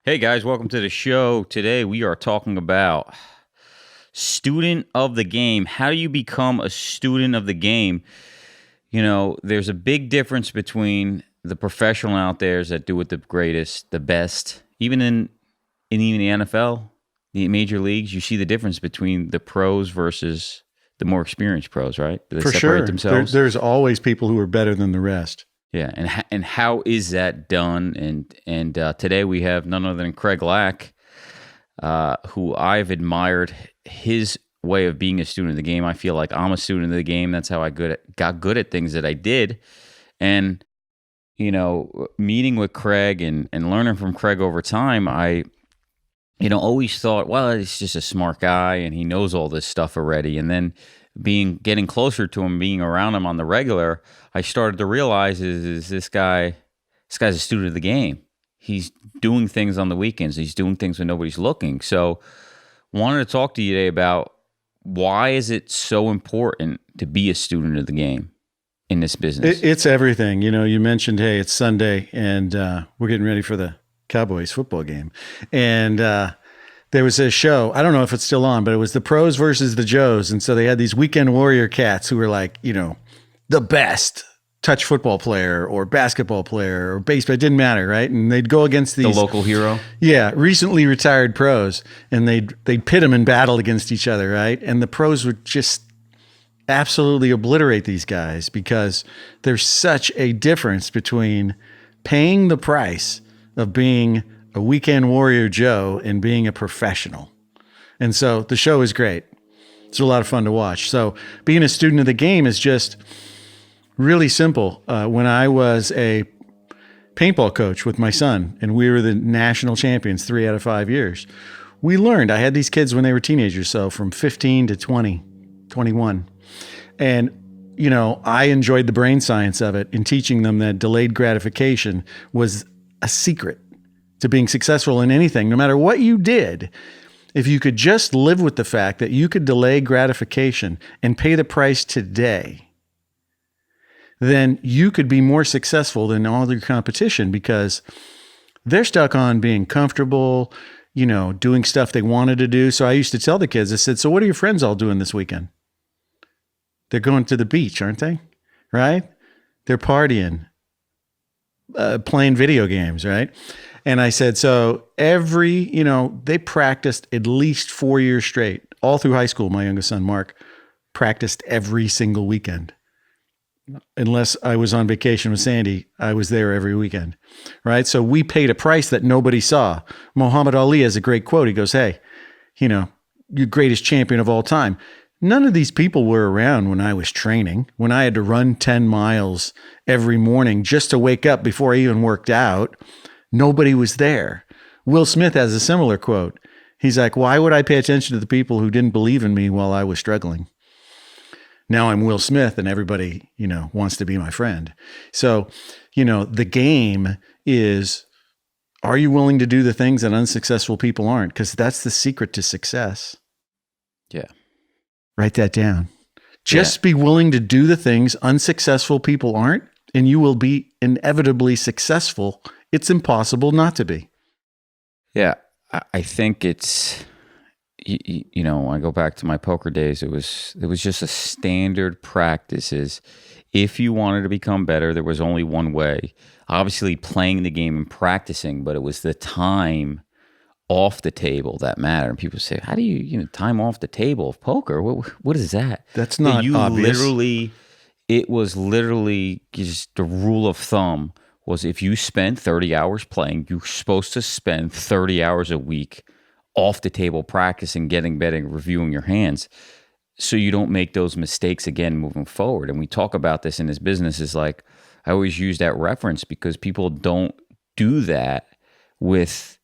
Hey guys, welcome to the show. Today we are talking about student of the game. How do you become a student of the game? You know, there's a big difference between the professional out there that do it the greatest, the best. Even in even the NFL, the major leagues, you see the difference between the pros versus the more experienced pros, right? Do they For separate sure. themselves? There's always people who are better than the rest. Yeah, and how is that done? And today we have none other than Craig Lack, who I've admired his way of being a student of the game. I feel like I'm a student of the game. That's how I got good at things that I did. And you know, meeting with Craig and learning from Craig over time, I always thought, well, he's just a smart guy and he knows all this stuff already. And then getting closer to him, being around him on the regular, I started to realize is this guy's a student of the game. He's doing things on the weekends. He's doing things when nobody's looking. So wanted to talk to you today about why is it so important to be a student of the game in this business? It's everything. You know, you mentioned, hey, it's Sunday and we're getting ready for the Cowboys football game. And there was a show, I don't know if it's still on, but it was the pros versus the Joes. And so they had these weekend warrior cats who were like, the best touch football player or basketball player or baseball. It didn't matter, right? And they'd go against these the local hero. Yeah, recently retired pros, and they'd pit them in battle against each other, right? And the pros would just absolutely obliterate these guys because there's such a difference between paying the price of being a weekend warrior Joe and being a professional. And so the show is great. It's a lot of fun to watch. So being a student of the game is just really simple. When I was a paintball coach with my son and we were the national champions 3 out of 5 years, we learned, I had these kids when they were teenagers, so from 15 to 20, 21. And, I enjoyed the brain science of it in teaching them that delayed gratification was a secret to being successful in anything, no matter what you did. If you could just live with the fact that you could delay gratification and pay the price today, then you could be more successful than all your competition because they're stuck on being comfortable, doing stuff they wanted to do. So I used to tell the kids, I said, so what are your friends all doing this weekend? They're going to the beach, aren't they? Right? They're partying, playing video games, right? And I said, so they practiced at least 4 years straight. All through high school, my youngest son, Mark, practiced every single weekend. Unless I was on vacation with Sandy, I was there every weekend, right? So we paid a price that nobody saw. Muhammad Ali has a great quote. He goes, hey, you're greatest champion of all time. None of these people were around when I was training, when I had to run 10 miles every morning just to wake up before I even worked out. Nobody was there. Will Smith has a similar quote. He's like, why would I pay attention to the people who didn't believe in me while I was struggling? Now I'm Will Smith and everybody, wants to be my friend. So, the game is, are you willing to do the things that unsuccessful people aren't? Because that's the secret to success. Yeah. Write that down. Just be willing to do the things unsuccessful people aren't, and you will be inevitably successful. It's impossible not to be. Yeah, I think it's, when I go back to my poker days, it was just a standard practice is if you wanted to become better, there was only one way. Obviously playing the game and practicing, but it was the time off the table that mattered. And people say, how do you, time off the table of poker? What is that? That's not obvious. It was literally just the rule of thumb was if you spent 30 hours playing, you're supposed to spend 30 hours a week off the table practicing, getting better, and reviewing your hands so you don't make those mistakes again moving forward. And we talk about this in this business is like, I always use that reference because people don't do that with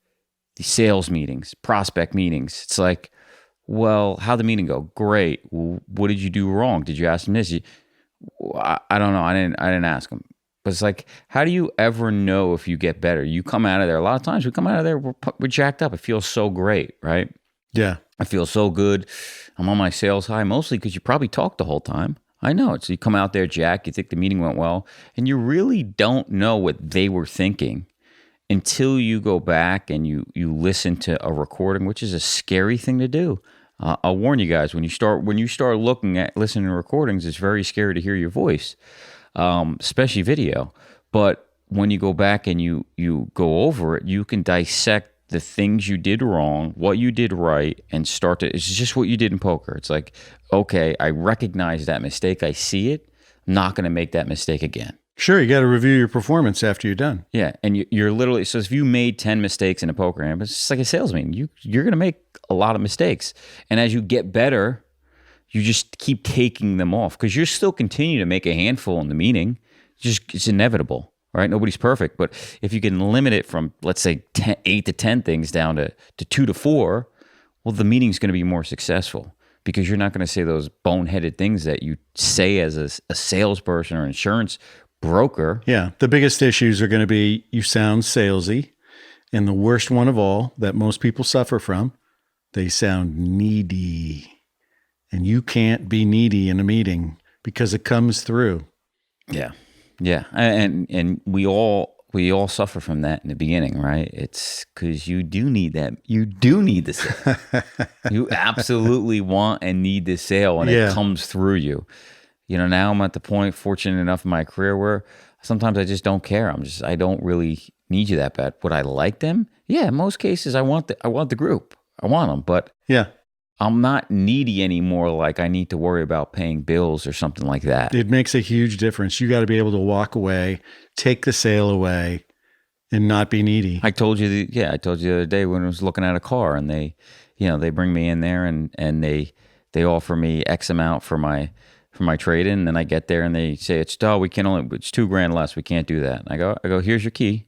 the sales meetings, prospect meetings. It's like, well, how'd the meeting go? Great. Well, what did you do wrong? Did you ask them this? I don't know. I didn't ask them. But it's like, how do you ever know if you get better? You come out of there. A lot of times we come out of there, we're jacked up. It feels so great, right? Yeah. I feel so good. I'm on my sales high, mostly because you probably talked the whole time. I know it. So you come out there, Jack, you think the meeting went well, and you really don't know what they were thinking until you go back and you listen to a recording, which is a scary thing to do. I'll warn you guys, when you start listening to recordings, it's very scary to hear your voice, especially video. But when you go back and you go over it, you can dissect the things you did wrong, what you did right, and it's just what you did in poker. It's like, okay, I recognize that mistake. I see it. I'm not going to make that mistake again. Sure, you got to review your performance after you're done. Yeah, and you're literally, so if you made 10 mistakes in a poker game, it's just like a sales meeting. You're going to make a lot of mistakes. And as you get better, you just keep taking them off because you're still continue to make a handful in the meeting. It's inevitable, right? Nobody's perfect. But if you can limit it from, let's say, 8 to 10 things down to 2 to 4, well, the meeting's going to be more successful because you're not going to say those boneheaded things that you say as a salesperson or insurance broker. Yeah. The biggest issues are going to be you sound salesy. And the worst one of all that most people suffer from, they sound needy. And you can't be needy in a meeting because it comes through. Yeah. Yeah. And we all suffer from that in the beginning, right? It's because you do need that. You do need the sale. You absolutely want and need the sale, and it comes through you. Now I'm at the point, fortunate enough in my career, where sometimes I just don't care. I don't really need you that bad. Would I like them? Yeah, in most cases, I want the group. I want them, but yeah, I'm not needy anymore. Like I need to worry about paying bills or something like that. It makes a huge difference. You got to be able to walk away, take the sale away, and not be needy. I told you the other day when I was looking at a car, and they bring me in there and they offer me X amount for my trade-in, and then I get there and they say it's $2,000 less. We can't do that. And I go, here's your key.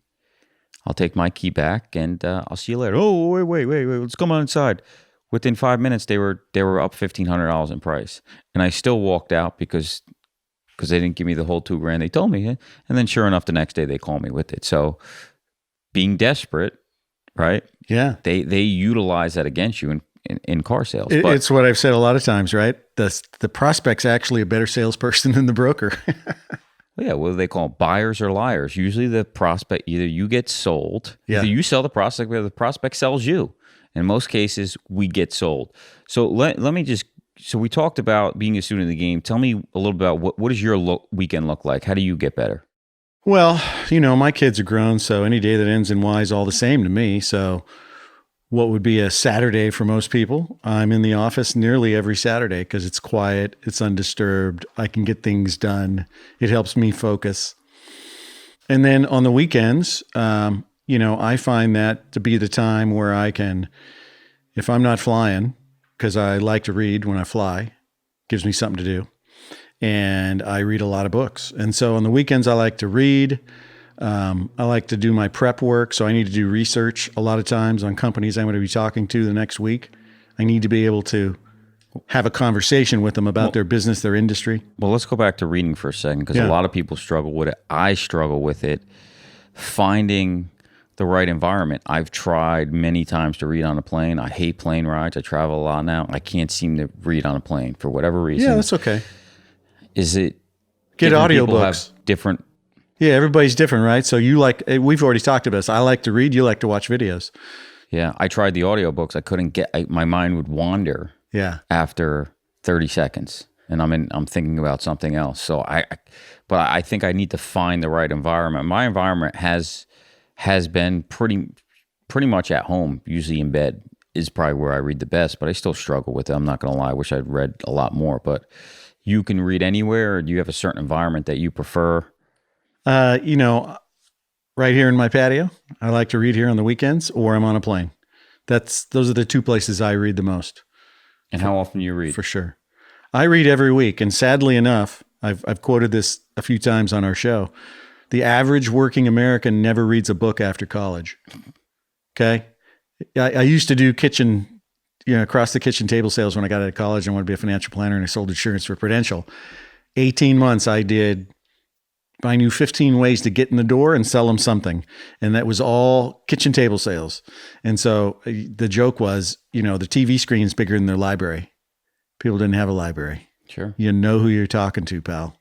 I'll take my key back and I'll see you later. Oh, wait, let's come on inside. Within 5 minutes, they were up $1,500 in price, and I still walked out because they didn't give me the whole $2,000 they told me. And then sure enough, the next day they called me with it. So being desperate, right? Yeah, they utilize that against you in car sales. It's what I've said a lot of times, right? The prospect's actually a better salesperson than the broker. Yeah, what do they call them? Buyers or liars? Usually the prospect, either you get sold, either you sell the prospect, or the prospect sells you. In most cases, we get sold. So let me just, so we talked about being a student of the game. Tell me a little about what does your weekend look like? How do you get better? Well, my kids are grown, so any day that ends in Y is all the same to me. So what would be a Saturday for most people, I'm in the office nearly every Saturday because it's quiet, it's undisturbed, I can get things done. It helps me focus. And then on the weekends, I find that to be the time where I can, if I'm not flying, because I like to read when I fly, gives me something to do. And I read a lot of books. And so on the weekends, I like to read. I like to do my prep work. So I need to do research a lot of times on companies I'm going to be talking to the next week. I need to be able to have a conversation with them about their business, their industry. Well, let's go back to reading for a second, because a lot of people struggle with it. I struggle with it. Finding the right environment. I've tried many times to read on a plane. I hate plane rides. I travel a lot now. I can't seem to read on a plane for whatever reason. Yeah, that's okay. Is it get audiobooks? Different. Yeah, everybody's different, right? So we've already talked about this. I like to read. You like to watch videos. Yeah, I tried the audiobooks. I couldn't my mind would wander. Yeah. After 30 seconds, and I'm thinking about something else. So but I think I need to find the right environment. My environment has been pretty much at home. Usually in bed is probably where I read the best, but I still struggle with it. I'm not going to lie. I wish I'd read a lot more, but you can read anywhere, or do you have a certain environment that you prefer? Right here in my patio. I like to read here on the weekends, or I'm on a plane. Those are the two places I read the most. And how often do you read? For sure. I read every week. And sadly enough, I've quoted this a few times on our show. The average working American never reads a book after college. Okay. I used to do across the kitchen table sales when I got out of college. I wanted to be a financial planner, and I sold insurance for Prudential. 18 months I knew 15 ways to get in the door and sell them something. And that was all kitchen table sales. And so the joke was, the TV screen is bigger than their library. People didn't have a library. Sure. You know who you're talking to, pal.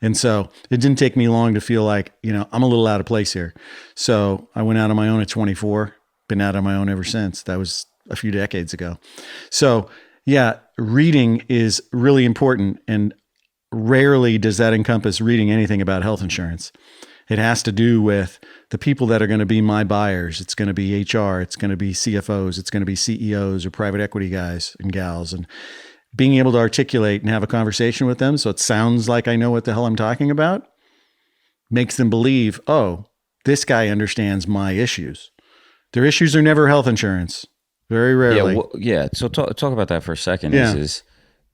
And so it didn't take me long to feel like, I'm a little out of place here. So I went out on my own at 24, been out on my own ever since. That was a few decades ago. So yeah, reading is really important. And rarely does that encompass reading anything about health insurance. It has to do with the people that are going to be my buyers. It's going to be HR. It's going to be CFOs. It's going to be CEOs or private equity guys and gals. And being able to articulate and have a conversation with them so it sounds like I know what the hell I'm talking about makes them believe, oh, this guy understands my issues. Their issues are never health insurance. Very rarely. So talk about that for a second. Yeah. Is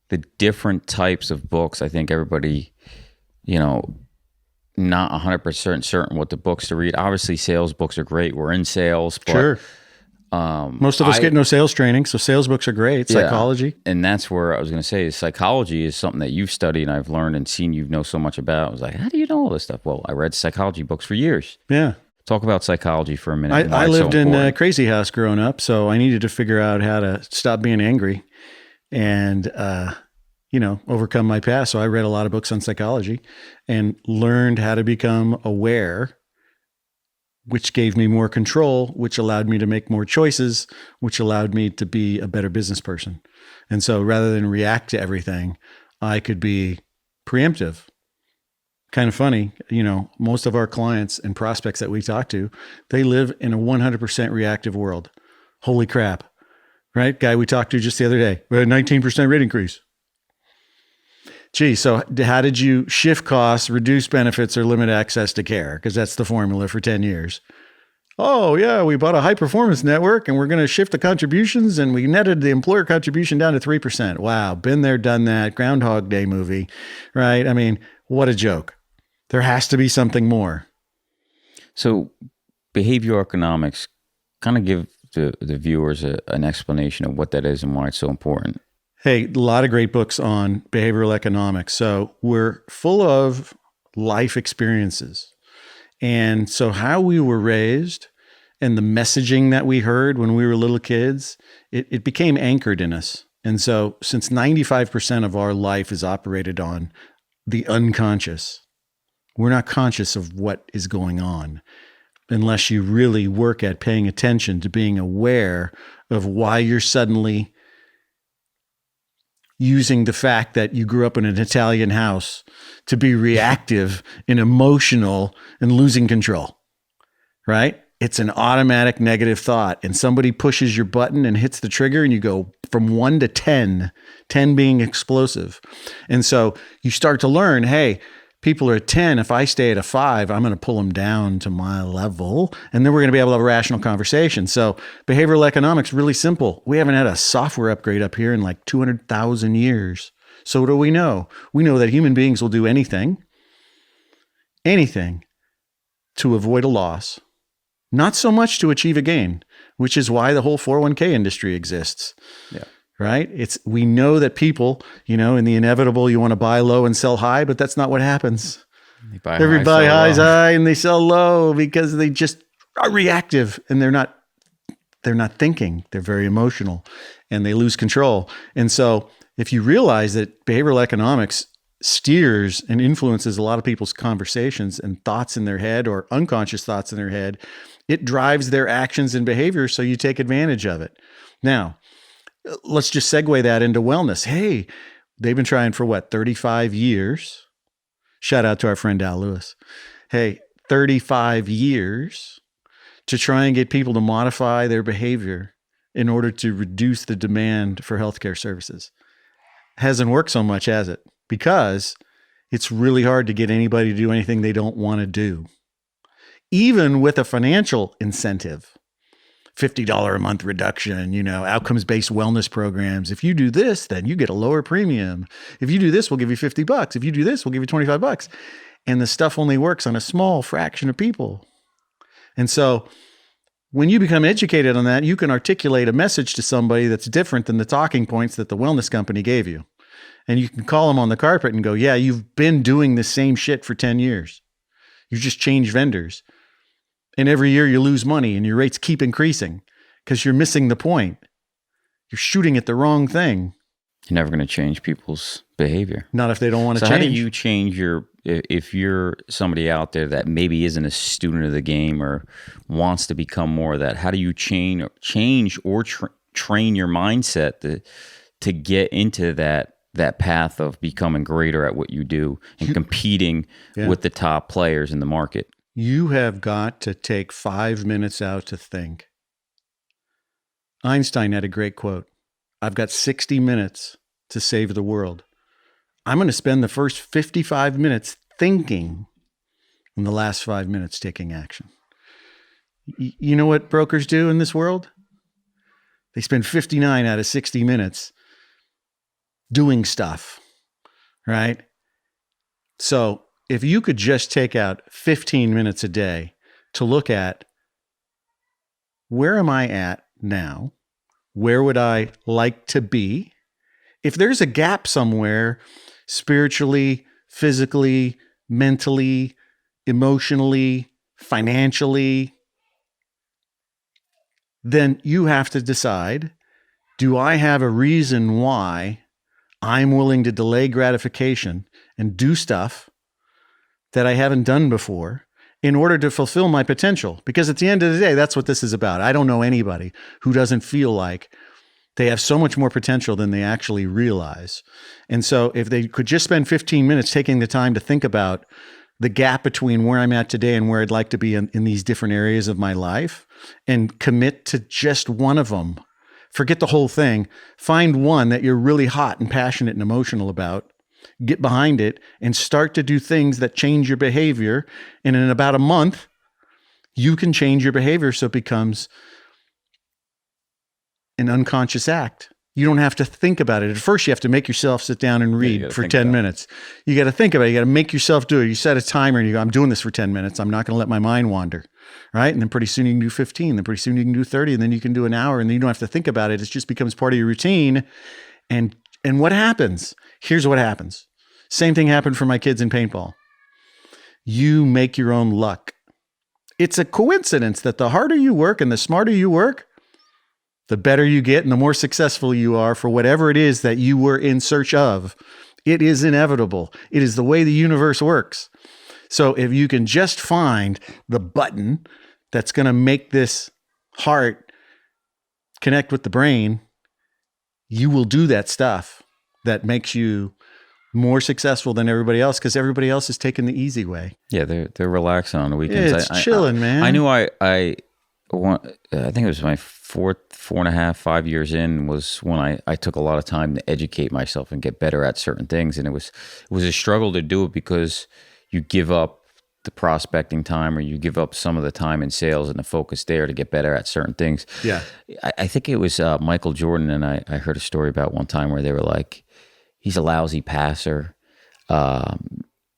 the different types of books. I think everybody, not 100% certain what the books to read. Obviously, sales books are great. We're in sales. But, sure. Most of us get no sales training, so sales books are great. Psychology. And that's where I was going to say, psychology is something that you've studied and I've learned and seen you know so much about. I was like, how do you know all this stuff? Well, I read psychology books for years. Yeah. Talk about psychology for a minute. I lived in a crazy house growing up, so I needed to figure out how to stop being angry and, overcome my past. So I read a lot of books on psychology and learned how to become aware, which gave me more control, which allowed me to make more choices, which allowed me to be a better business person. And so rather than react to everything, I could be preemptive. Kind of funny, most of our clients and prospects that we talk to, they live in a 100% reactive world. Holy crap, right? Guy we talked to just the other day, we had a 19% rate increase. Gee, so how did you shift costs, reduce benefits, or limit access to care? Because that's the formula for 10 years. Oh, yeah, we bought a high-performance network, and we're going to shift the contributions, and we netted the employer contribution down to 3%. Wow, been there, done that, Groundhog Day movie, right? I mean, what a joke. There has to be something more. So behavioral economics, kind of give the viewers an explanation of what that is and why it's so important. Hey, a lot of great books on behavioral economics. So we're full of life experiences. And so how we were raised and the messaging that we heard when we were little kids, it became anchored in us. And so since 95% of our life is operated on the unconscious, we're not conscious of what is going on unless you really work at paying attention to being aware of why you're suddenly using the fact that you grew up in an Italian house to be reactive and emotional and losing control, right? It's an automatic negative thought, and somebody pushes your button and hits the trigger and you go from 1 to 10, 10 being explosive. And so you start to learn, hey, people are at 10. If I stay at a 5, I'm going to pull them down to my level. And then we're going to be able to have a rational conversation. So behavioral economics, really simple. We haven't had a software upgrade up here in like 200,000 years. So what do we know? We know that human beings will do anything to avoid a loss, not so much to achieve a gain, which is why the whole 401k industry exists. Yeah. Right? We know that people, in the inevitable, you want to buy low and sell high, but that's not what happens. Everybody buy high and they sell low because they just are reactive and they're not thinking. They're very emotional and they lose control. And so if you realize that behavioral economics steers and influences a lot of people's conversations and thoughts in their head or unconscious thoughts in their head, it drives their actions and behavior. So you take advantage of it. Now, let's just segue that into wellness. Hey, they've been trying for 35 years. Shout out to our friend Al Lewis. Hey, 35 years to try and get people to modify their behavior in order to reduce the demand for healthcare services. Hasn't worked so much, has it? Because it's really hard to get anybody to do anything they don't want to do. Even with a financial incentive. $50 a month reduction, outcomes-based wellness programs. If you do this, then you get a lower premium. If you do this, we'll give you $50. If you do this, we'll give you $25. And the stuff only works on a small fraction of people. And so when you become educated on that, you can articulate a message to somebody that's different than the talking points that the wellness company gave you. And you can call them on the carpet and go, yeah, you've been doing the same shit for 10 years. You just changed vendors. And every year you lose money and your rates keep increasing because you're missing the point. You're shooting at the wrong thing. You're never going to change people's behavior. Not if they don't want to change. How do you change if you're somebody out there that maybe isn't a student of the game or wants to become more of that, how do you change or train your mindset to get into that path of becoming greater at what you do and competing with the top players in the market? You have got to take 5 minutes out to think. Einstein had a great quote. I've got 60 minutes to save the world. I'm going to spend the first 55 minutes thinking and the last 5 minutes taking action. You know what brokers do in this world? They spend 59 out of 60 minutes doing stuff, right? So if you could just take out 15 minutes a day to look at, where am I at now? Where would I like to be? If there's a gap somewhere, spiritually, physically, mentally, emotionally, financially, then you have to decide, do I have a reason why I'm willing to delay gratification and do stuff that I haven't done before in order to fulfill my potential? Because at the end of the day, that's what this is about. I don't know anybody who doesn't feel like they have so much more potential than they actually realize. And so if they could just spend 15 minutes taking the time to think about the gap between where I'm at today and where I'd like to be in these different areas of my life, and commit to just one of them, forget the whole thing, find one that you're really hot and passionate and emotional about, get behind it, and start to do things that change your behavior. And in about a month, you can change your behavior so it becomes an unconscious act. You don't have to think about it. At first, you have to make yourself sit down and read for 10 minutes. You got to think about it. You got to make yourself do it. You set a timer and you go, I'm doing this for 10 minutes. I'm not going to let my mind wander, right? And then pretty soon you can do 15. Then pretty soon you can do 30. And then you can do an hour. And then you don't have to think about it. It just becomes part of your routine. And what happens? Here's what happens. Same thing happened for my kids in paintball. You make your own luck. It's a coincidence that the harder you work and the smarter you work, the better you get and the more successful you are for whatever it is that you were in search of. It is inevitable. It is the way the universe works. So if you can just find the button that's going to make this heart connect with the brain, you will do that stuff that makes you more successcul than everybody else, because everybody else is taking the easy way. Yeah, they're relaxing on the weekends. It's chilling, man. I knew I think it was my 4.5 years in was when I took a lot of time to educate myself and get better at certain things. And it was a struggle to do it because you give up the prospecting time, or you give up some of the time in sales and the focus there to get better at certain things. Yeah. I think it was Michael Jordan, and I heard a story about one time where they were like, he's a lousy passer.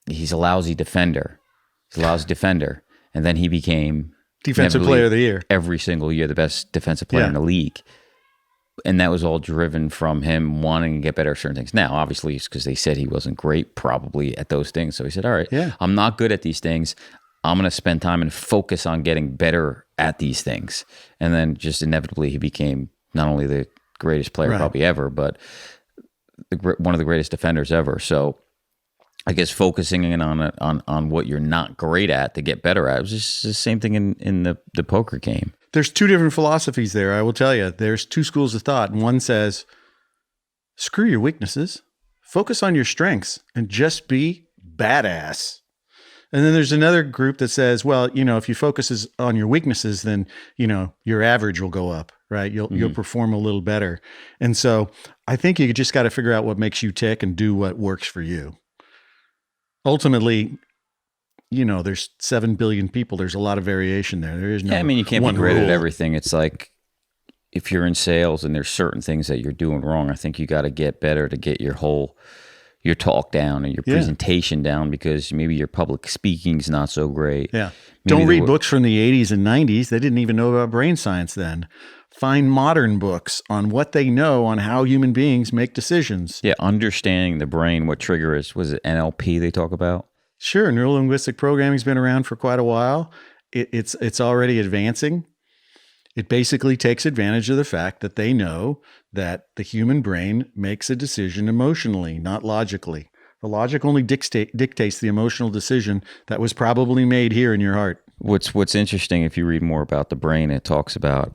He's a lousy defender. And then he became Defensive player of the year. Every single year, the best defensive player in the league. And that was all driven from him wanting to get better at certain things. Now, obviously, it's because they said he wasn't great probably at those things. So he said, all right, I'm not good at these things. I'm going to spend time and focus on getting better at these things. And then just inevitably, he became not only the greatest player probably ever, but one of the greatest defenders ever. So I guess focusing in on what you're not great at to get better at. It was just the same thing in the poker game. There's two different philosophies there. I will tell you, there's two schools of thought. And one says, screw your weaknesses, focus on your strengths and just be badass. And then there's another group that says, well, if you focus on your weaknesses, then, your average will go up, right? You'll perform a little better. And so I think you just got to figure out what makes you tick and do what works for you. Ultimately, there's 7 billion people. There's a lot of variation there. There is no you can't be great rule. at everything. It's like if you're in sales and there's certain things that you're doing wrong, I think you got to get better to get your talk down and your presentation down, because maybe your public speaking's not so great. Yeah. Maybe Don't read books from the 80s and 90s. They didn't even know about brain science then. Find modern books on what they know on how human beings make decisions. Yeah, understanding the brain, what trigger is. Was it NLP they talk about? Sure, neuro-linguistic programming's been around for quite a while. It's already advancing. It basically takes advantage of the fact that they know that the human brain makes a decision emotionally, not logically. The logic only dictates the emotional decision that was probably made here in your heart. What's interesting, if you read more about the brain, it talks about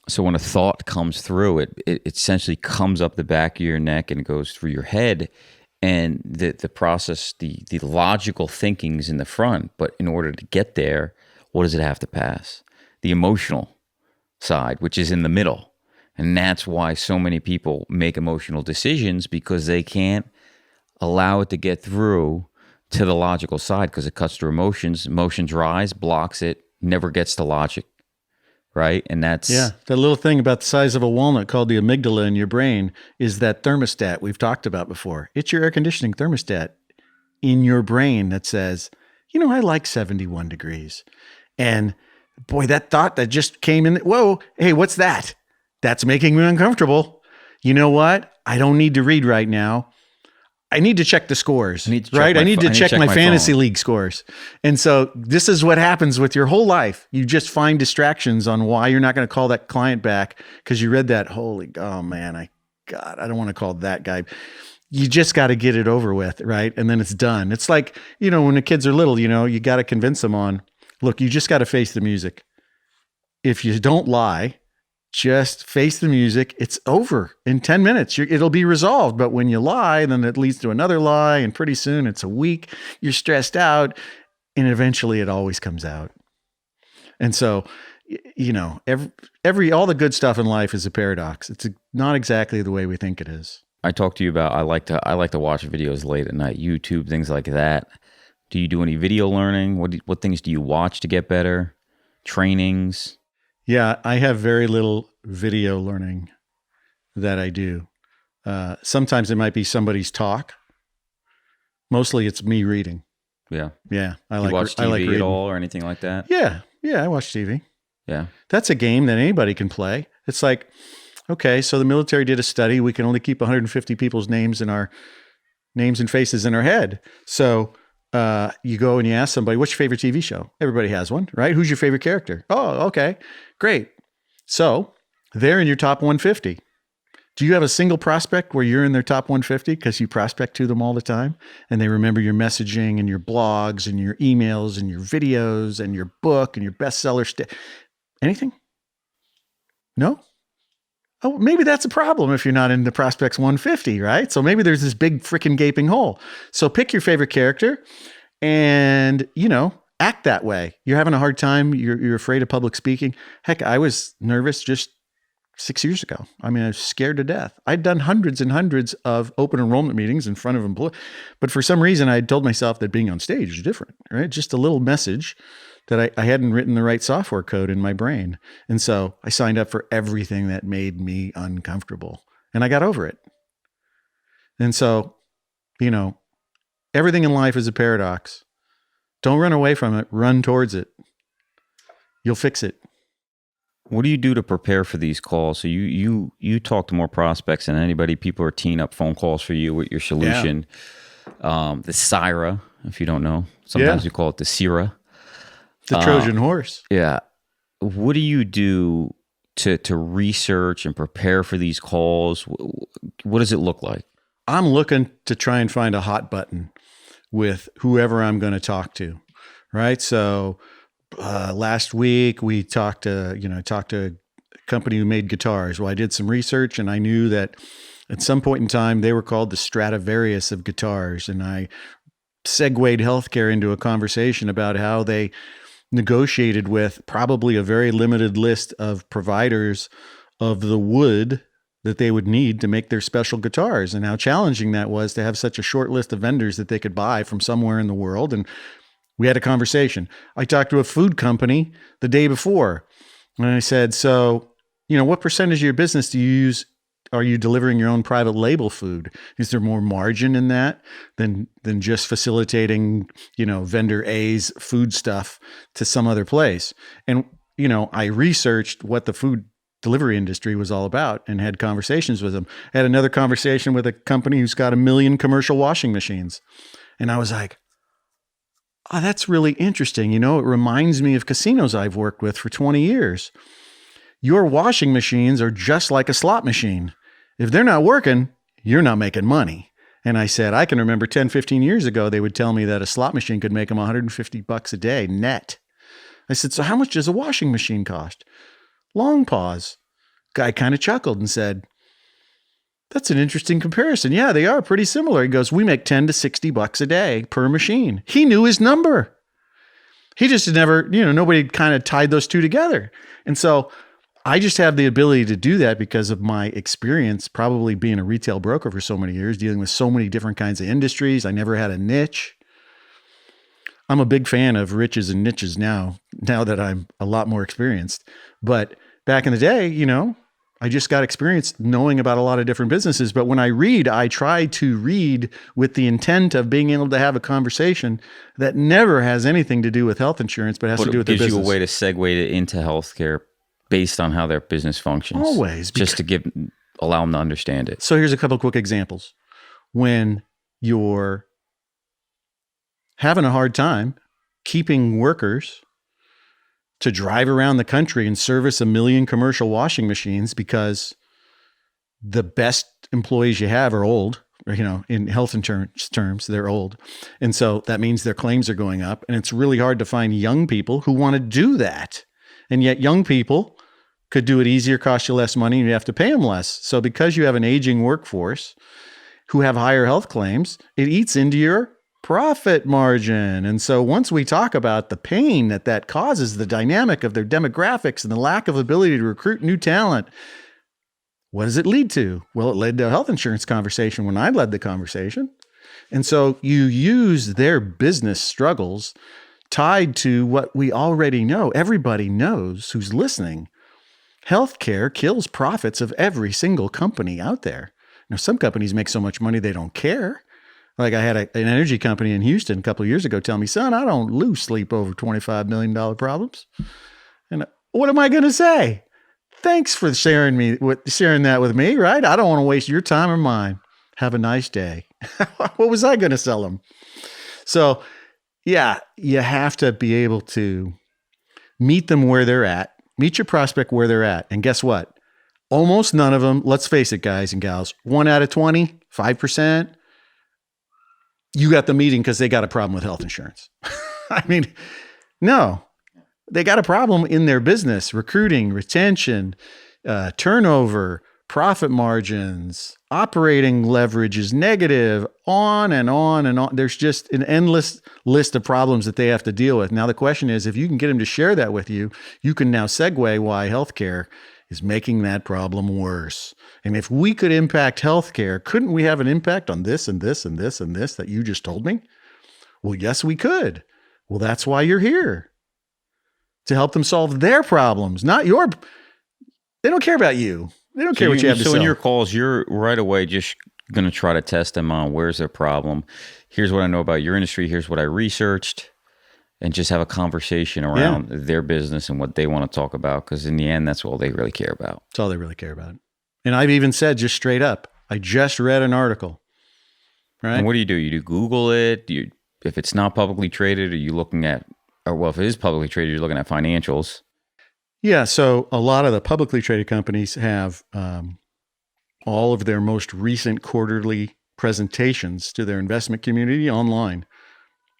so when a thought comes through, it essentially comes up the back of your neck and goes through your head, and the process, the logical thinking's in the front, but in order to get there, what does it have to pass? The emotional side, which is in the middle. And that's why so many people make emotional decisions, because they can't allow it to get through to the logical side, because it cuts through emotions. Emotions rise, blocks it, never gets to logic, right? And that's... Yeah, that little thing about the size of a walnut called the amygdala in your brain is that thermostat we've talked about before. It's your air conditioning thermostat in your brain that says, I like 71 degrees. And boy, that thought that just came in, whoa, hey, what's that? That's making me uncomfortable. You know what? I don't need to read right now. I need to check the scores, right? I need to check my fantasy league scores. And so this is what happens with your whole life. You just find distractions on why you're not going to call that client back because you read that, oh man, I don't want to call that guy. You just got to get it over with, right? And then it's done. It's like, when the kids are little, you got to convince them on, look, you just got to face the music. If you don't lie, just face the music. It's over in 10 minutes. It'll be resolved. But when you lie, then it leads to another lie. And pretty soon it's a week. You're stressed out. And eventually it always comes out. And so, all the good stuff in life is a paradox. It's not exactly the way we think it is. I talked to you about, I like to watch videos late at night, YouTube, things like that. Do you do any video learning? What things do you watch to get better? Trainings? Yeah, I have very little video learning that I do. Sometimes it might be somebody's talk. Mostly it's me reading. Yeah. Yeah. I watch TV at all or anything like that? Yeah. Yeah, I watch TV. Yeah. That's a game that anybody can play. It's like, okay, so the military did a study. We can only keep 150 people's names and faces in our head. So you go and you ask somebody, what's your favorite TV show? Everybody has one, right? Who's your favorite character? Oh, okay, great. So they're in your top 150. Do you have a single prospect where you're in their top 150 because you prospect to them all the time and they remember your messaging and your blogs and your emails and your videos and your book and your bestseller? Anything? No? Oh, maybe that's a problem if you're not in the prospects 150, right? So maybe there's this big freaking gaping hole. So pick your favorite character and, act that way. You're having a hard time. You're afraid of public speaking. Heck, I was nervous just 6 years ago. I was scared to death. I'd done hundreds and hundreds of open enrollment meetings in front of employees, but for some reason I told myself that being on stage is different, right? Just a little message that I hadn't written the right software code in my brain. And so I signed up for everything that made me uncomfortable and I got over it. And so, everything in life is a paradox. Don't run away from it. Run towards it. You'll fix it. What do you do to prepare for these calls? So you talk to more prospects than anybody. People are teeing up phone calls for you with your solution. Yeah. The Syra, if you don't know. Sometimes we call it the Sira. The Trojan horse. Yeah. What do you do to research and prepare for these calls? What does it look like? I'm looking to try and find a hot button with whoever I'm going to talk to, right? So last week we talked to a company who made guitars. Well, I did some research and I knew that at some point in time they were called the Stradivarius of guitars. And I segued healthcare into a conversation about how they negotiated with probably a very limited list of providers of the wood that they would need to make their special guitars and how challenging that was to have such a short list of vendors that they could buy from somewhere in the world. And we had a conversation. I talked to a food company the day before and I said, so, what percentage of your business do you use? Are you delivering your own private label food? Is there more margin in that than just facilitating, vendor A's food stuff to some other place? And, I researched what the food delivery industry was all about and had conversations with them. I had another conversation with a company who's got 1 million commercial washing machines. And I was like, oh, that's really interesting. It reminds me of casinos I've worked with for 20 years. Your washing machines are just like a slot machine. If they're not working, you're not making money. And I said, I can remember 10, 15 years ago, they would tell me that a slot machine could make them $150 a day net. I said, so how much does a washing machine cost? Long pause. Guy kind of chuckled and said, that's an interesting comparison. Yeah, they are pretty similar. He goes, we make 10 to $60 a day per machine. He knew his number. He just had never, nobody kind of tied those two together. And so I just have the ability to do that because of my experience, probably being a retail broker for so many years, dealing with so many different kinds of industries. I never had a niche. I'm a big fan of riches and niches now that I'm a lot more experienced. But back in the day, I just got experience knowing about a lot of different businesses. But when I read, I try to read with the intent of being able to have a conversation that never has anything to do with health insurance, but has to do with their business. It gives you a way to segue it into healthcare based on how their business functions. Always. Just to allow them to understand it. So here's a couple of quick examples. When you're having a hard time keeping workers to drive around the country and service 1 million commercial washing machines because the best employees you have are old, in health insurance terms, they're old. And so that means their claims are going up. And it's really hard to find young people who want to do that. And yet young people could do it easier, cost you less money, and you have to pay them less. So because you have an aging workforce who have higher health claims, it eats into your profit margin. And so once we talk about the pain that causes, the dynamic of their demographics and the lack of ability to recruit new talent, what does it lead to? Well, it led to a health insurance conversation when I led the conversation. And so you use their business struggles tied to what we already know. Everybody knows who's listening. Healthcare kills profits of every single company out there. Now, some companies make so much money they don't care. Like I had an energy company in Houston a couple of years ago tell me, son, I don't lose sleep over $25 million problems. And what am I going to say? Thanks for sharing that with me, right? I don't want to waste your time or mine. Have a nice day. What was I going to sell them? So yeah, you have to be able to meet them where they're at, meet your prospect where they're at. And guess what? Almost none of them, let's face it, guys and gals, 1 out of 20, 5%, you got the meeting because they got a problem with health insurance. I mean, no, they got a problem in their business, recruiting, retention, turnover, profit margins, operating leverage is negative, on and on and on. There's just an endless list of problems that they have to deal with. Now, the question is, if you can get them to share that with you, you can now segue why healthcare is making that problem worse. And if we could impact healthcare, couldn't we have an impact on this and this and this and this that you just told me? Well, yes, we could. Well, that's why you're here. To help them solve their problems, not your. They don't care about you. They don't care what you have to sell. So in your calls, you're right away just going to try to test them on where's their problem. Here's what I know about your industry. Here's what I researched. And just have a conversation around their business and what they want to talk about. Because in the end, that's all they really care about. That's all they really care about. And I've even said just straight up, I just read an article. Right. And what do? You do Google it? If it's not publicly traded, are you looking at, if it is publicly traded, you're looking at financials. Yeah. So a lot of the publicly traded companies have all of their most recent quarterly presentations to their investment community online.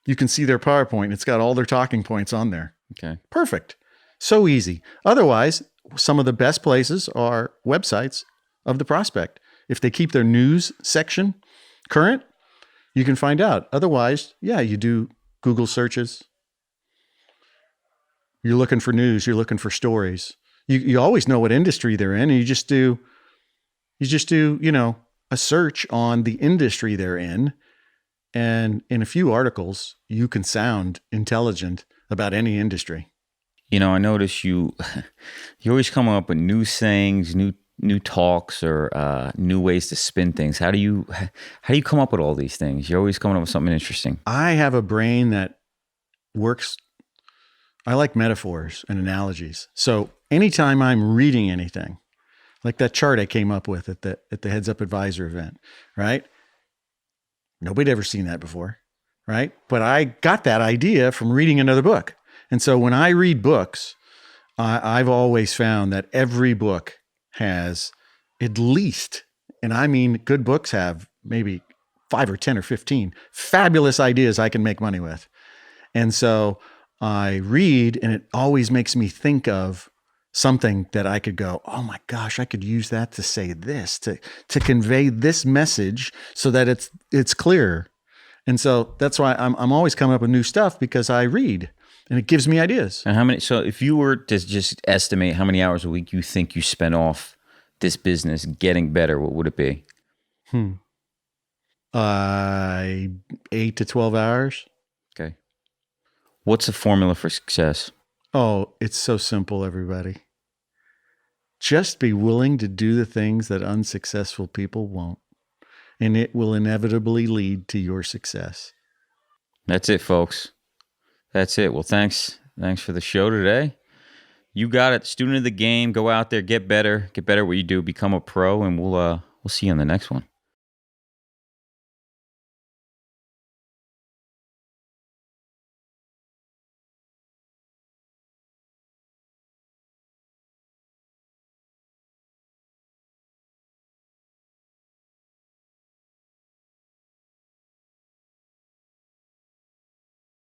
You can see their PowerPoint. It's got all their talking points on there. Okay. Perfect. So easy. Otherwise, some of the best places are websites of the prospect. If they keep their news section current, you can find out. Otherwise, you do Google searches. You're looking for news. You're looking for stories. You always know what industry they're in, and you just do, a search on the industry they're in. And in a few articles, you can sound intelligent about any industry. I notice you always come up with new sayings, new talks, or new ways to spin things. How do you come up with all these things? You're always coming up with something interesting. I have a brain that works. I like metaphors and analogies. So anytime I'm reading anything, like that chart I came up with at the Heads Up Advisor event, right? Nobody'd ever seen that before, right? But I got that idea from reading another book. And so when I read books, I've always found that every book has at least, and I mean good books have maybe 5 or 10 or 15 fabulous ideas I can make money with. And so I read, and it always makes me think of something that I could go, oh my gosh, I could use that to say this, to convey this message so that it's clear. And so that's why I'm always coming up with new stuff, because I read and it gives me ideas. And how many? So if you were to just estimate how many hours a week you think you spend off this business getting better, what would it be? 8 to 12 hours. Okay. What's the formula for success? Oh, it's so simple, everybody. Just be willing to do the things that unsuccessful people won't, and it will inevitably lead to your success. That's it, folks. That's it. Well, thanks for the show today. You got it. Student of the game. Go out there, get better at what you do, become a pro, and we'll see you on the next one.